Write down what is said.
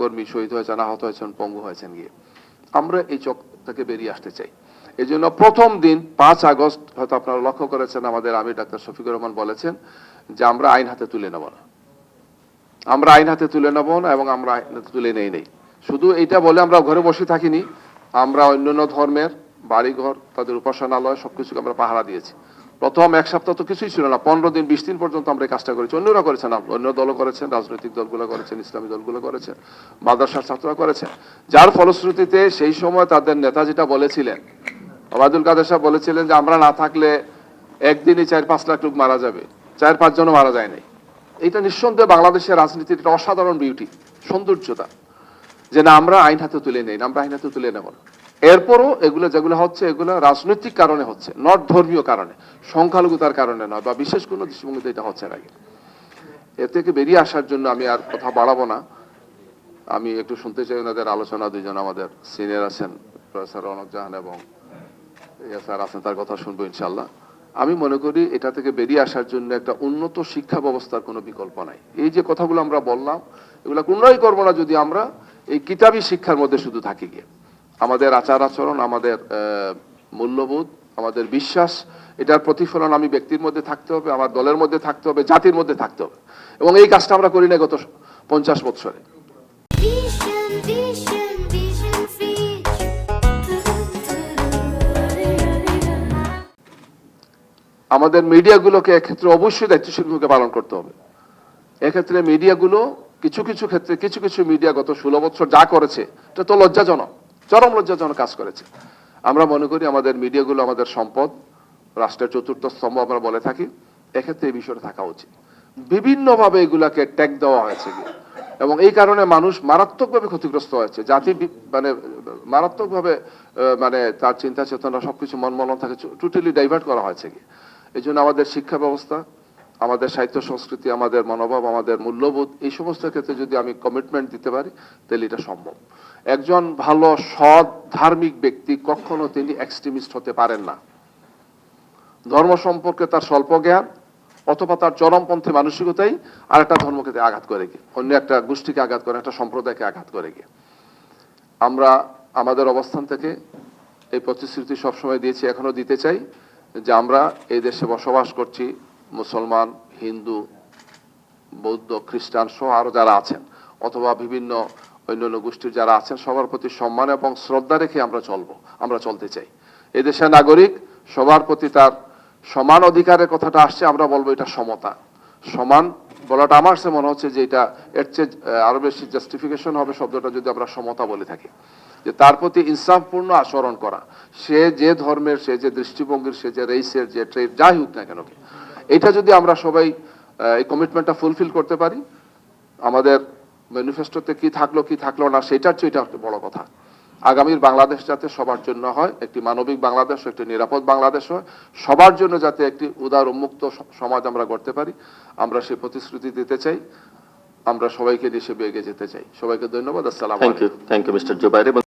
নেতাকর্মী শহীদ হয়েছেন, আহত হয়েছেন, পঙ্গু হয়েছেন গিয়ে। আমরা এই চক থেকে বেরিয়ে আসতে চাই। এই জন্য প্রথম দিন ৫ আগস্ট হয়তো আপনারা লক্ষ্য করেছেন, আমাদের আমির ডাক্তার শফিকুর রহমান বলেছেন যে আমরা আইন হাতে তুলে নেব না, আমরা আইন হাতে তুলে নেব না, এবং আমরা আইন হাতে তুলে নেই। শুধু এইটা বলে আমরা ঘরে বসে থাকিনি, আমরা অন্যান্য ধর্মের বাড়িঘর, তাদের উপাসনালয় সবকিছুকে আমরা পাহারা দিয়েছি। প্রথম ১ সপ্তাহ তো কিছুই ছিল না, ১৫ দিন ২০ দিন পর্যন্ত আমরা এই কাজটা করেছি। অন্যরা করেছেন, অন্য দলও করেছেন, রাজনৈতিক দলগুলো করেছেন, ইসলামী দলগুলো করেছেন, মাদ্রাসার ছাত্ররা করেছেন। যার ফলশ্রুতিতে সেই সময় তাদের নেতা যেটা বলেছিলেন, ওবায়দুল কাদের সাহেব বলেছিলেন যে আমরা না থাকলে একদিনই ৪-৫ লাখ লোক মারা যাবে, ৪-৫ জনও মারা যায় নাই। এটা নিঃসন্দেহে বাংলাদেশের রাজনীতির একটা অসাধারণ বিউটি, সৌন্দর্যতা, যে না আমরা আইন হাতে তুলে নেই, আমরা আইন হাতে তুলে নেব না। এরপরও এগুলো যেগুলো হচ্ছে, এগুলো রাজনৈতিক কারণে হচ্ছে, নট ধর্মীয় কারণে, সংখ্যালঘুতার কারণে নয়, বা বিশেষ কোনো দৃষ্টিভঙ্গিতে এটা হচ্ছে না। এর থেকে বেরিয়ে আসার জন্য আমি আর কথা বাড়াবো না। আমি একটু শুনতে চাই ওনাদের আলোচনা। দুইজন আমাদের সিনিয়র আছেন, প্রফেসর রওনক জাহান এবং স্যার আছেন, তার কথা শুনবো ইনশাল্লাহ। আমি মনে করি এটা থেকে বেরিয়ে আসার জন্য একটা উন্নত শিক্ষা ব্যবস্থার কোনো বিকল্প নাই। এই যে কথাগুলো আমরা বললাম, এগুলো উন্নয়ন করবো না যদি আমরা এই কিতাবী শিক্ষার মধ্যে শুধু থাকি গিয়ে। আমাদের আচার আচরণ, আমাদের মূল্যবোধ, আমাদের বিশ্বাস, এটার প্রতিফলন আমি ব্যক্তির মধ্যে থাকতে হবে, আমার দলের মধ্যে থাকতে হবে, জাতির মধ্যে থাকতে হবে। এবং এই কাজটা আমরা করি না গত ৫০ বছরে। আমাদের মিডিয়াগুলোকে এক্ষেত্রে অবশ্যই দায়িত্বশীল ভূমিকা পালন করতে হবে। এক্ষেত্রে মিডিয়াগুলো কিছু কিছু ক্ষেত্রে কিছু কিছু মিডিয়া গত ১৬ বছর যা করেছে এটা তো লজ্জাজনক, চরম লজ্জাজনক কাজ করেছে। আমরা মনে করি আমাদের মিডিয়াগুলো আমাদের সম্পদ, রাষ্ট্রের চতুর্থ স্তম্ভ আমরা বলে থাকি। এক্ষেত্রে এই বিষয়টা থাকা উচিত। বিভিন্নভাবে এগুলাকে ট্যাগ দেওয়া হয়েছে এবং এই কারণে মানুষ মারাত্মকভাবে ক্ষতিগ্রস্ত হয়েছে। জাতি মানে মারাত্মকভাবে মানে তার চিন্তা চেতনা সবকিছু মনমনন থাকে টোটালি ডাইভার্ট করা হয়েছে। এই জন্য আমাদের শিক্ষা ব্যবস্থা, আমাদের সাহিত্য সংস্কৃতি, আমাদের মনোভাব, আমাদের মূল্যবোধ, এই সমস্ত ক্ষেত্রে যদি আমি কমিটমেন্ট দিতে পারি তাহলে এটা সম্ভব। একজন ভালো সৎ ধার্মিক ব্যক্তি কখনো তিনি এক্সট্রিমিস্ট হতে পারেন না। ধর্ম সম্পর্কে তার স্বল্প জ্ঞান অথবা তার চরমপন্থী মানসিকতাই আরেকটা ধর্মকে আঘাত করে গিয়ে, অন্য একটা গোষ্ঠীকে আঘাত করে, একটা সম্প্রদায়কে আঘাত করে গিয়ে। আমরা আমাদের অবস্থান থেকে এই প্রতিশ্রুতি সবসময় দিয়েছি, এখনো দিতে চাই যে আমরা এই দেশে বসবাস করছি, মুসলমান, হিন্দু, বৌদ্ধ, খ্রিস্টান সহ আরো যারা আছেন, অথবা বিভিন্ন অন্যান্য গোষ্ঠীর যারা আছেন, সবার প্রতি সম্মান এবং শ্রদ্ধা রেখে আমরা চলবো, আমরা চলতে চাই। এই দেশের নাগরিক সবার প্রতি তার সমান অধিকারের কথাটা আসছে, আমরা বলবো এটা সমতা। সমান বলাটা আমার সে মনে হচ্ছে যে এটা এর চেয়ে আরো বেশি জাস্টিফিকেশন হবে শব্দটা যদি আমরা সমতা বলে থাকি, যে তার প্রতি ইনসাফপূর্ণ আচরণ করা, সে যে ধর্মের, সে যে দৃষ্টিভঙ্গির, সে যে রেসের, যে ট্রেড যাই হোক না কেন, এটা যদি আমরা সবাই এই কমিটমেন্টটা ফুলফিল করতে পারি, আমাদের ম্যানিফেস্টোতে কি থাকলো না সেটার চেয়ে এটা একটা বড় কথা। আগামীর বাংলাদেশ যাতে সবার জন্য হয়, একটি মানবিক বাংলাদেশ, একটি নিরাপদ বাংলাদেশ হয়, সবার জন্য যাতে একটি উদার উন্মুক্ত সমাজ আমরা গড়তে পারি, আমরা সেই প্রতিশ্রুতি দিতে চাই। আমরা সবাইকে দেশে এগিয়ে যেতে চাই। সবাইকে ধন্যবাদ। আসসালামু আলাইকুম। Thank you mister Jubair.